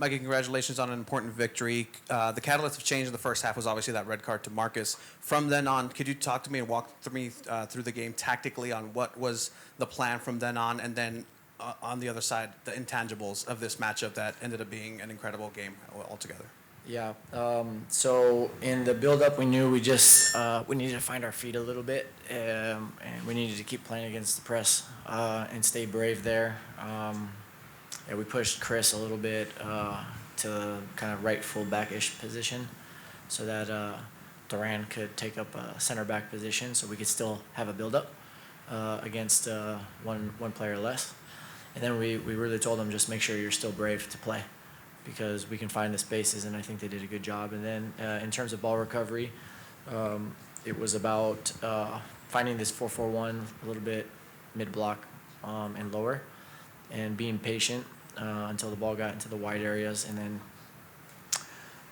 Mikey, congratulations on an important victory. The catalyst of change in the first half was obviously that red card to Marcus. From then on, could you talk to me and walk me through the game tactically on what was the plan from then on, and then on the other side, the intangibles of this matchup that ended up being an incredible game altogether? Yeah. So in the build-up, we knew we needed to find our feet a little bit, and we needed to keep playing against the press and stay brave there. Yeah, we pushed Chris a little bit to kind of right fullback-ish position, so that Duran could take up a center back position, so we could still have a build-up against one player less. And then we really told them, just make sure you're still brave to play, because we can find the spaces, and I think they did a good job. And then in terms of ball recovery, it was about finding this 4-4-1 a little bit mid-block and lower, and being patient until the ball got into the wide areas, and then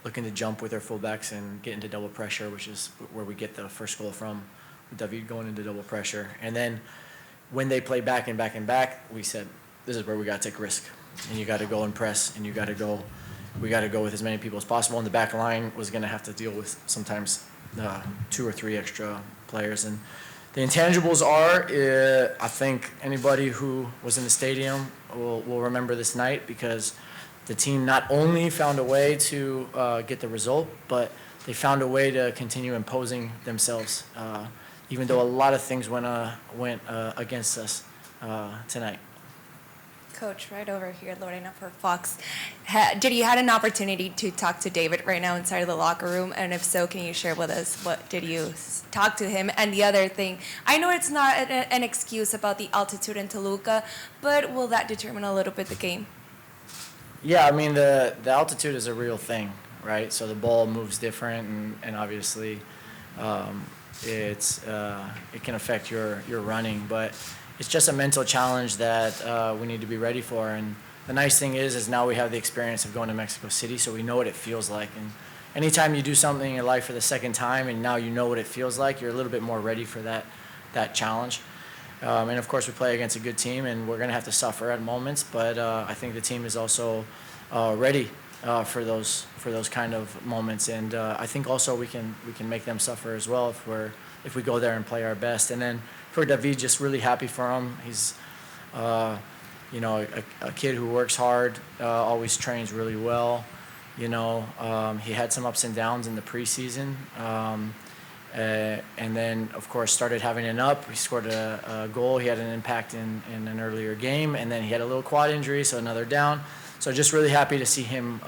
looking to jump with our fullbacks and get into double pressure, which is where we get the first goal from, with David going into double pressure. And then when they play back and back and back, we said, this is where we got to take risk. And you got to go and press, and we got to go with as many people as possible. And the back line was going to have to deal with sometimes 2 or 3 extra players. And the intangibles are, I think anybody who was in the stadium will remember this night, because the team not only found a way to get the result, but they found a way to continue imposing themselves, even though a lot of things went against us tonight. Coach, right over here, Lorena for Fox. Did you had an opportunity to talk to David right now inside of the locker room? And if so, can you share with us what did you talk to him? And the other thing, I know it's not an excuse about the altitude in Toluca, but will that determine a little bit the game? Yeah, I mean, the altitude is a real thing, right? So the ball moves different, and obviously it can affect your running, but it's just a mental challenge that we need to be ready for. And the nice thing is now we have the experience of going to Mexico City, so we know what it feels like. And anytime you do something in your life for the second time, and now you know what it feels like, you're a little bit more ready for that challenge. And of course, we play against a good team, and we're going to have to suffer at moments. But I think the team is also ready for those kind of moments. And I think also we can make them suffer as well if we go there and play our best. And then for David, just really happy for him. He's a kid who works hard, always trains really well. He had some ups and downs in the preseason. And then, of course, started having an up. He scored a goal. He had an impact in an earlier game. And then he had a little quad injury, so another down. So just really happy to see him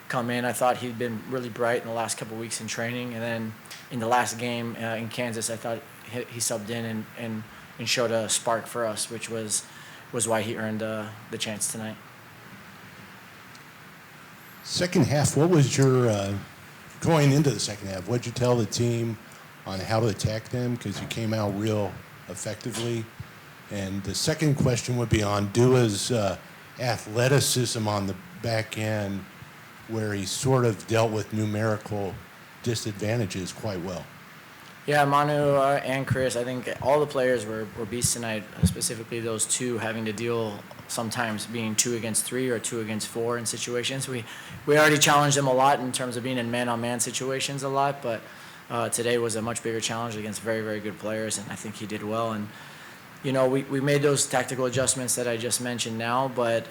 come in. I thought he'd been really bright in the last couple of weeks in training. And then in the last game in Kansas, I thought he subbed in and showed a spark for us, which was why he earned the chance tonight. Second half, what was your, going into the second half, what did you tell the team on how to attack them? Because you came out real effectively. And the second question would be on Dua's athleticism on the back end, where he sort of dealt with numerical disadvantages quite well. Yeah, Manu and Chris, I think all the players were beasts tonight, specifically those two having to deal sometimes being 2 against 3 or 2 against 4 in situations. We already challenged them a lot in terms of being in man-on-man situations a lot, but today was a much bigger challenge against very, very good players, and I think he did well. And, we made those tactical adjustments that I just mentioned now, but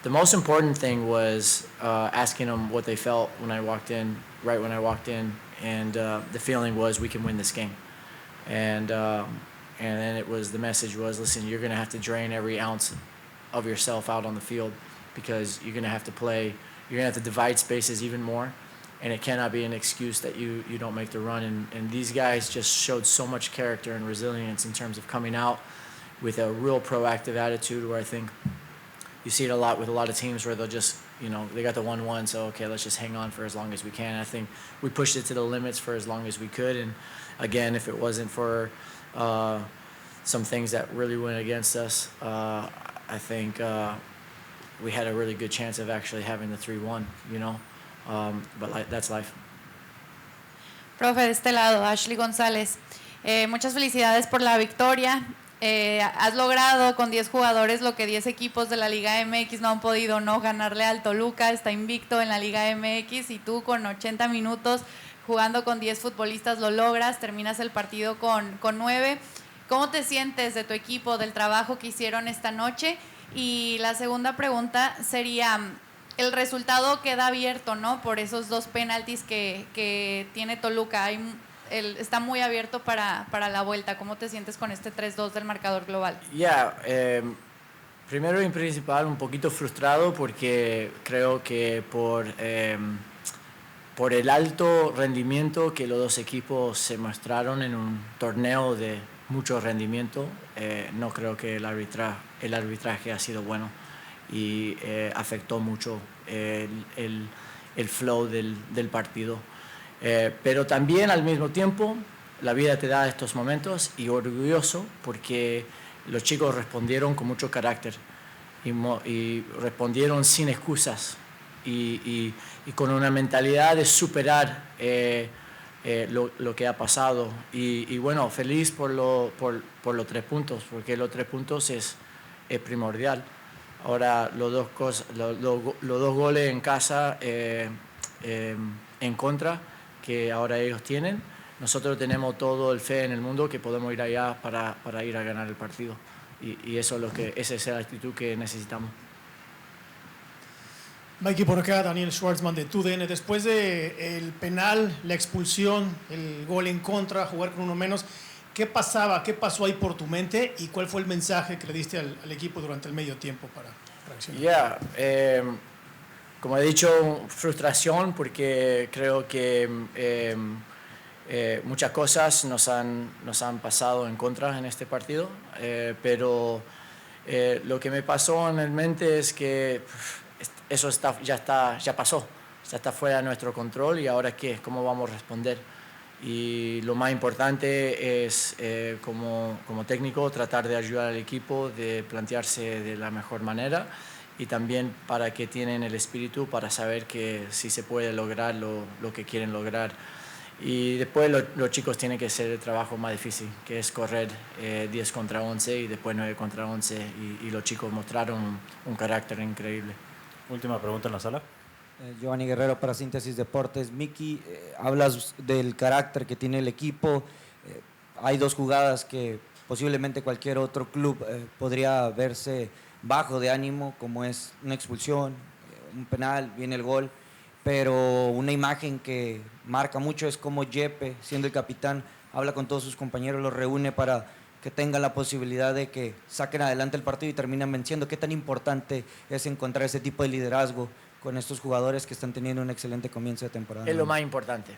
the most important thing was asking them what they felt when I walked in, right when I walked in, and the feeling was we can win this game. And then the message was, listen, you're going to have to drain every ounce of yourself out on the field, because you're going to have to play, you're going to have to divide spaces even more, and it cannot be an excuse that you don't make the run. And these guys just showed so much character and resilience in terms of coming out with a real proactive attitude, where I think you see it a lot with a lot of teams where they'll just, they got the 1-1, so okay, let's just hang on for as long as we can. And I think we pushed it to the limits for as long as we could. And again, if it wasn't for some things that really went against us, I think we had a really good chance of actually having the 3-1, but that's life. Profe, de este lado, Ashley González. Muchas felicidades por la victoria. Has logrado con 10 jugadores lo que 10 equipos de la Liga MX no han podido, ¿no? Ganarle al Toluca, está invicto en la Liga MX y tú con 80 minutos jugando con 10 futbolistas lo logras, terminas el partido con 9. ¿Cómo te sientes de tu equipo, del trabajo que hicieron esta noche? Y la segunda pregunta sería, el resultado queda abierto, ¿no? Por esos 2 penaltis que tiene Toluca. Está muy abierto para la vuelta. ¿Cómo te sientes con este 3-2 del marcador global? Primero y principal, un poquito frustrado porque creo que por el alto rendimiento que los dos equipos se mostraron en un torneo de mucho rendimiento, no creo que el arbitraje ha sido bueno y afectó mucho el flow del partido. Pero también al mismo tiempo la vida te da estos momentos y orgulloso porque los chicos respondieron con mucho carácter y respondieron sin excusas y con una mentalidad de superar lo que ha pasado y bueno, feliz por los 3 puntos porque los 3 puntos es primordial. Ahora los dos goles en casa en contra que ahora ellos tienen, nosotros tenemos todo el fe en el mundo que podemos ir allá para ir a ganar el partido y eso es esa es la actitud que necesitamos. Mikey, por acá, Daniel Schwartzman de TUDN. Después del penal, la expulsión, el gol en contra, jugar con uno menos, ¿qué pasaba? ¿Qué pasó ahí por tu mente? ¿Y cuál fue el mensaje que le diste al equipo durante el medio tiempo para reaccionar? Como he dicho, frustración porque creo que muchas cosas nos han pasado en contra en este partido, pero lo que me pasó en la mente es que eso ya pasó, ya está fuera de nuestro control y ahora ¿qué? ¿Cómo vamos a responder? Y lo más importante es como técnico tratar de ayudar al equipo, de plantearse de la mejor manera y también para que tienen el espíritu para saber que sí se puede lograr lo que quieren lograr. Y después los chicos tienen que hacer el trabajo más difícil, que es correr 10 contra 11 y después 9 contra 11 y los chicos mostraron un carácter increíble. Última pregunta en la sala. Giovanni Guerrero para Síntesis Deportes. Miki, hablas del carácter que tiene el equipo. Hay 2 jugadas que posiblemente cualquier otro club podría verse bajo de ánimo, como es una expulsión, un penal, viene el gol, pero una imagen que marca mucho es como Yepe, siendo el capitán, habla con todos sus compañeros, los reúne para que tengan la posibilidad de que saquen adelante el partido y terminen venciendo. ¿Qué tan importante es encontrar ese tipo de liderazgo con estos jugadores que están teniendo un excelente comienzo de temporada? Es lo más importante,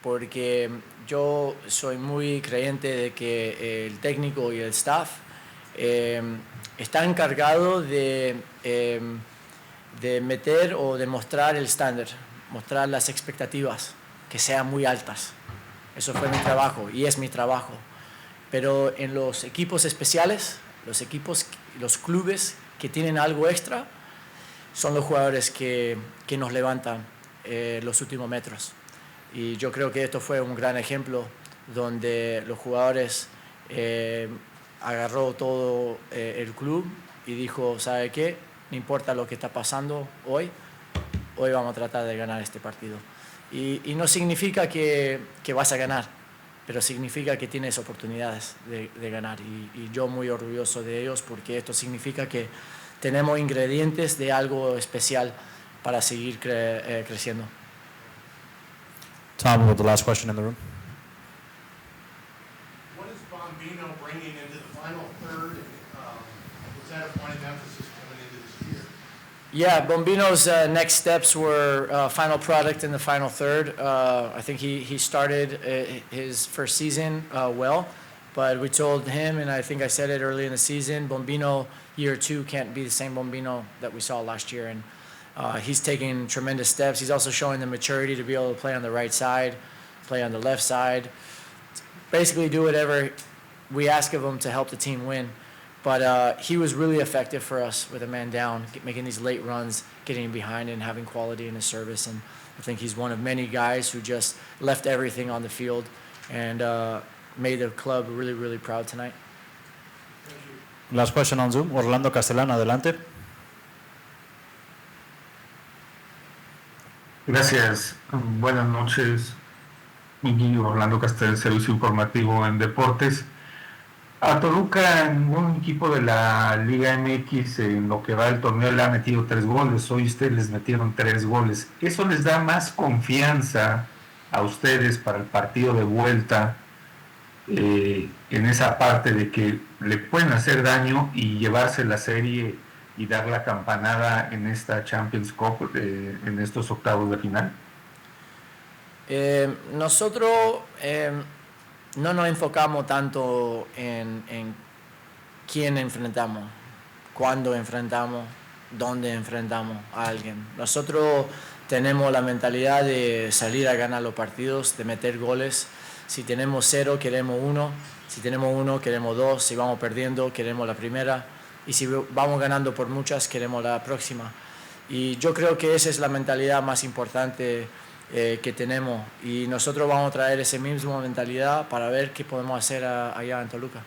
porque yo soy muy creyente de que el técnico y el staff está encargado de meter o de mostrar el estándar, mostrar las expectativas, que sean muy altas. Eso fue mi trabajo y es mi trabajo. Pero en los equipos especiales, los clubes que tienen algo extra, son los jugadores que nos levantan los últimos metros. Y yo creo que esto fue un gran ejemplo donde los jugadores agarró todo el club y dijo, ¿sabe qué? No importa lo que está pasando hoy vamos a tratar de ganar este partido. Y no significa que vas a ganar, pero significa que tienes oportunidades de ganar. Y yo muy orgulloso de ellos porque esto significa que tenemos ingredientes de algo especial para seguir creciendo. Tom, with the last question in the room. What is Bombino bringing into the final third? Was that a point of emphasis coming into this year? Yeah, Bombino's next steps were final product in the final third. I think he started his first season well, but we told him, and I think I said it early in the season, Bombino year 2 can't be the same Bombino that we saw last year. And he's taking tremendous steps. He's also showing the maturity to be able to play on the right side, play on the left side, basically do whatever we ask of him to help the team win. But he was really effective for us with a man down, making these late runs, getting behind and having quality in his service. And I think he's one of many guys who just left everything on the field and made the club really, really proud tonight. Last question on Zoom. Orlando Castellano, adelante. Gracias. Buenas noches. Miki Orlando Castel, Servicio Informativo en Deportes. A Toluca, ningún equipo de la Liga MX en lo que va el torneo le ha metido 3 goles. Hoy ustedes les metieron 3 goles. ¿Eso les da más confianza a ustedes para el partido de vuelta en esa parte de que le pueden hacer daño y llevarse la serie y dar la campanada en esta Champions Cup, en estos octavos de final? Nosotros no nos enfocamos tanto en quién enfrentamos, cuándo enfrentamos, dónde enfrentamos a alguien. Nosotros tenemos la mentalidad de salir a ganar los partidos, de meter goles. Si tenemos 0, queremos 1. Si tenemos 1, queremos 2. Si vamos perdiendo, queremos la primera. Y si vamos ganando por muchas, queremos la próxima. Y yo creo que esa es la mentalidad más importante que tenemos. Y nosotros vamos a traer esa misma mentalidad para ver qué podemos hacer allá en Toluca.